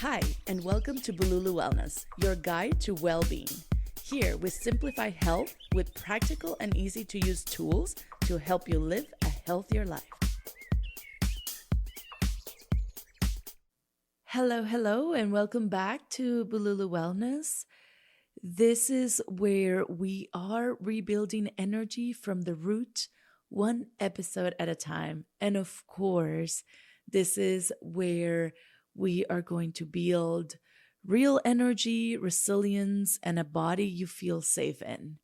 Hi, and welcome to Bululu Wellness, your guide to well-being. Here, we simplify health with practical and easy-to-use tools to help you live a healthier life. Hello, and welcome back to Bululu Wellness. This is where we are rebuilding energy from the root, one episode at a time. And of course, this is where we are going to build real energy, resilience, and a body you feel safe in.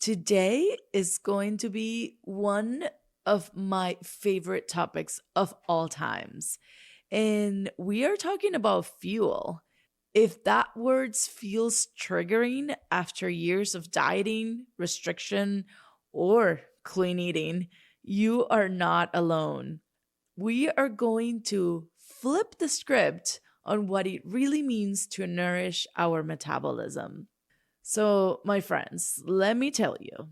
Today is going to be one of my favorite topics of all times. And we are talking about fuel. If that word feels triggering after years of dieting, restriction, or clean eating, you are not alone. We are going to flip the script on what it really means to nourish our metabolism. So, my friends, let me tell you,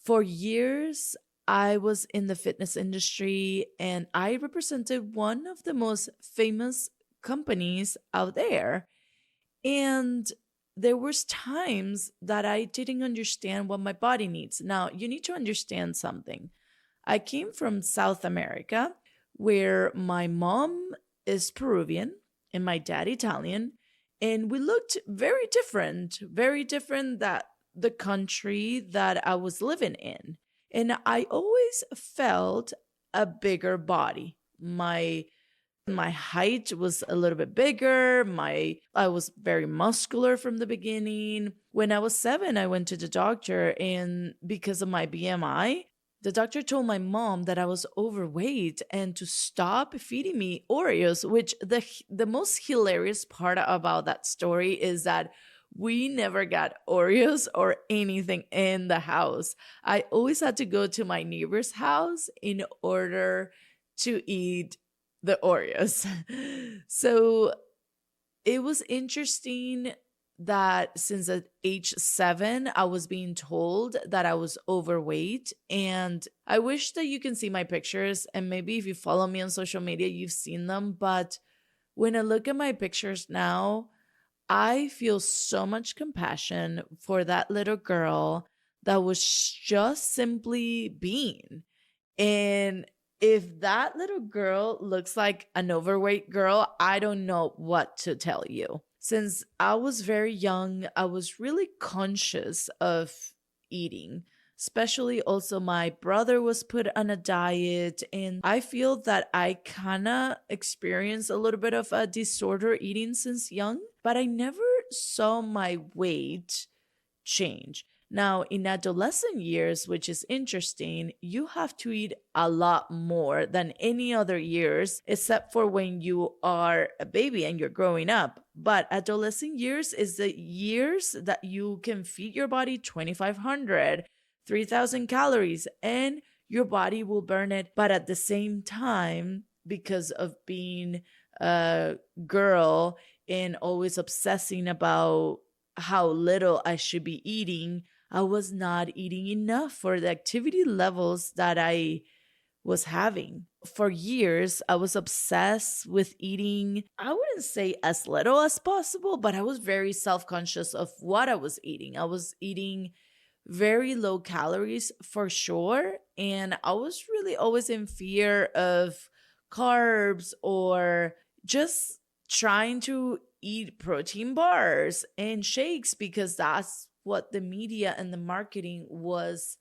for years, I was in the fitness industry and I represented one of the most famous companies out there. And there was times that I didn't understand what my body needs. Now, you need to understand something. I came from South America, where my mom is Peruvian and my dad Italian, and we looked very different that the country that I was living in. And I always felt a bigger body. My height was a little bit bigger. I was very muscular from the beginning. When I was 7, I went to the doctor, and because of my BMI, the doctor told my mom that I was overweight and to stop feeding me Oreos, which the most hilarious part about that story is that we never got Oreos or anything in the house. I always had to go to my neighbor's house in order to eat the Oreos. So it was interesting that since at age 7, I was being told that I was overweight. And I wish that you can see my pictures. And maybe if you follow me on social media, you've seen them. But when I look at my pictures now, I feel so much compassion for that little girl that was just simply being. And if that little girl looks like an overweight girl, I don't know what to tell you. Since I was very young, I was really conscious of eating. Especially also my brother was put on a diet, and I feel that I kind of experienced a little bit of a disorder eating since young, but I never saw my weight change. Now, in adolescent years, which is interesting, you have to eat a lot more than any other years, except for when you are a baby and you're growing up. But adolescent years is the years that you can feed your body 2,500, 3,000 calories, and your body will burn it. But at the same time, because of being a girl and always obsessing about how little I should be eating, I was not eating enough for the activity levels that I was having. For years, I was obsessed with eating, I wouldn't say as little as possible, but I was very self-conscious of what I was eating. I was eating very low calories for sure. And I was really always in fear of carbs or just trying to eat protein bars and shakes because that's what the media and the marketing was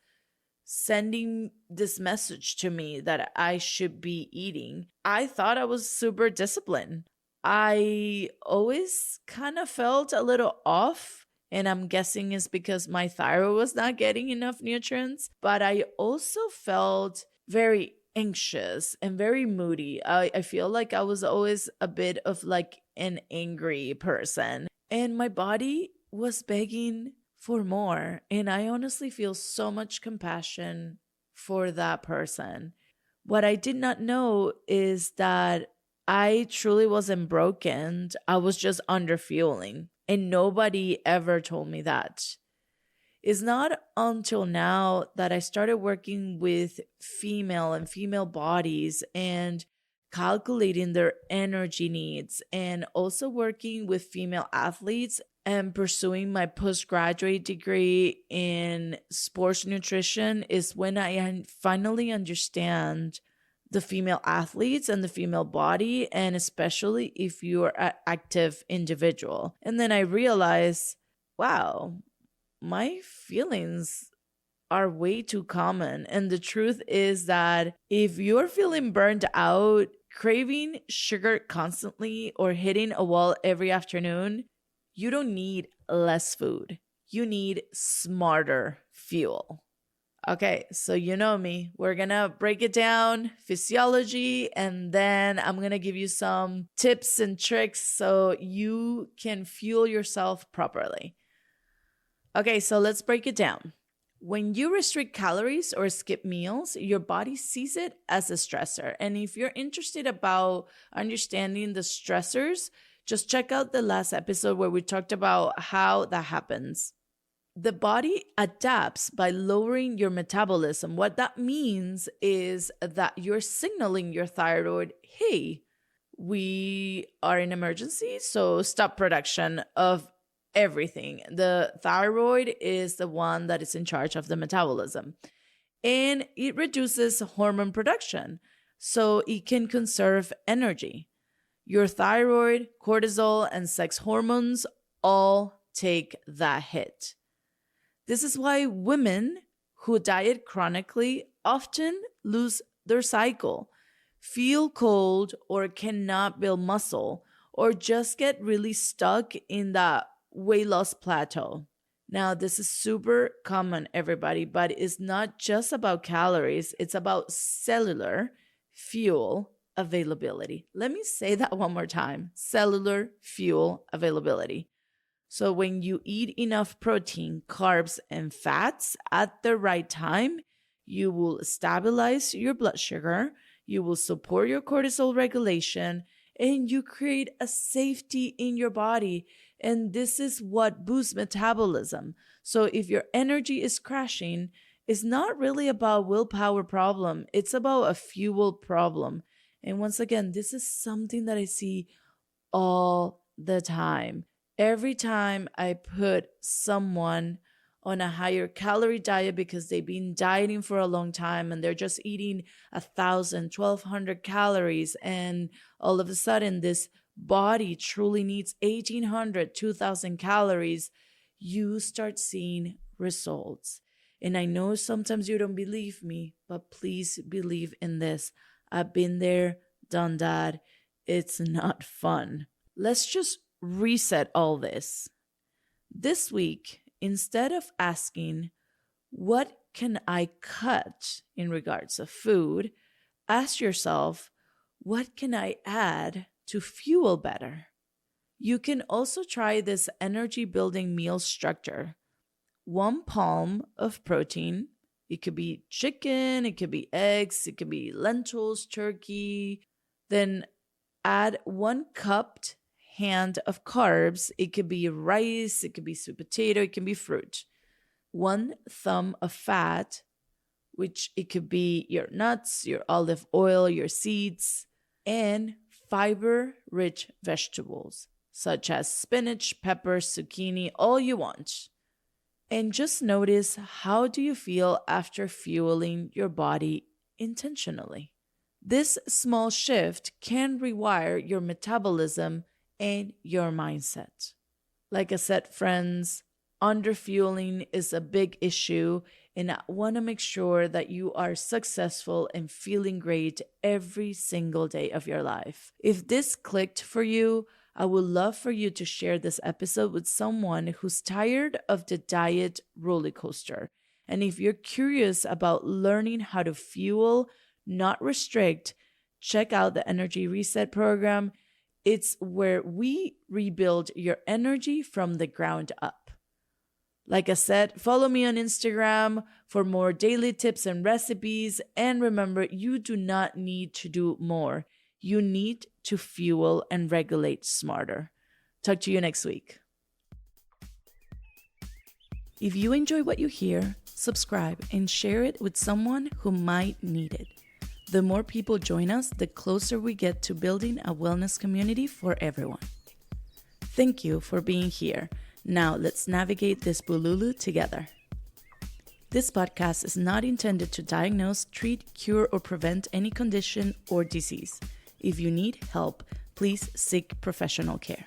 sending this message to me that I should be eating. I thought I was super disciplined. I always kind of felt a little off, and I'm guessing it's because my thyroid was not getting enough nutrients, but I also felt very anxious and very moody. I feel like I was always a bit of like an angry person, and my body was begging for more. And I honestly feel so much compassion for that person. What I did not know is that I truly wasn't broken. I was just under fueling, and nobody ever told me that. It's not until now that I started working with female bodies and calculating their energy needs, and also working with female athletes and pursuing my postgraduate degree in sports nutrition is when I finally understand the female athletes and the female body, and especially if you're an active individual. And then I realized, wow, my feelings are way too common. And the truth is that if you're feeling burned out, craving sugar constantly, or hitting a wall every afternoon, you don't need less food. You need smarter fuel. Okay, so you know me. We're gonna break it down, physiology, and then I'm gonna give you some tips and tricks so you can fuel yourself properly. Okay, so let's break it down. When you restrict calories or skip meals, your body sees it as a stressor. And if you're interested about understanding the stressors, just check out the last episode where we talked about how that happens. The body adapts by lowering your metabolism. What that means is that you're signaling your thyroid, hey, we are in emergency, so stop production of everything. The thyroid is the one that is in charge of the metabolism, and it reduces hormone production, so it can conserve energy. Your thyroid, cortisol, and sex hormones all take that hit. This is why women who diet chronically often lose their cycle, feel cold, or cannot build muscle, or just get really stuck in that weight loss plateau. Now, this is super common, everybody, but it's not just about calories, it's about cellular fuel availability. Let me say that one more time: cellular fuel availability. So, when you eat enough protein, carbs, and fats at the right time, you will stabilize your blood sugar, you will support your cortisol regulation, and you create a safety in your body. And this is what boosts metabolism. So if your energy is crashing, it's not really about willpower problem. It's about a fuel problem. And once again, this is something that I see all the time. Every time I put someone on a higher calorie diet because they've been dieting for a long time and they're just eating 1,000, 1,200 calories, and all of a sudden this body truly needs 1,800, 2,000 calories, you start seeing results. And I know sometimes you don't believe me, but please believe in this. I've been there, done that. It's not fun. Let's just reset all this. This week, instead of asking, what can I cut in regards of food, ask yourself, what can I add to fuel better? You can also try this energy building meal structure. 1 palm of protein. It could be chicken, it could be eggs, it could be lentils, turkey. Then add 1 cupped hand of carbs. It could be rice, it could be sweet potato, it can be fruit. 1 thumb of fat, which it could be your nuts, your olive oil, your seeds, and fiber-rich vegetables, such as spinach, peppers, zucchini, all you want. And just notice, how do you feel after fueling your body intentionally? This small shift can rewire your metabolism and your mindset. Like I said, friends, underfueling is a big issue, and I want to make sure that you are successful and feeling great every single day of your life. If this clicked for you, I would love for you to share this episode with someone who's tired of the diet roller coaster. And if you're curious about learning how to fuel, not restrict, check out the Energy Reset program. It's where we rebuild your energy from the ground up. Like I said, follow me on Instagram for more daily tips and recipes. And remember, you do not need to do more. You need to fuel and regulate smarter. Talk to you next week. If you enjoy what you hear, subscribe and share it with someone who might need it. The more people join us, the closer we get to building a wellness community for everyone. Thank you for being here. Now let's navigate this bululu together. This podcast is not intended to diagnose, treat, cure, or prevent any condition or disease. If you need help, please seek professional care.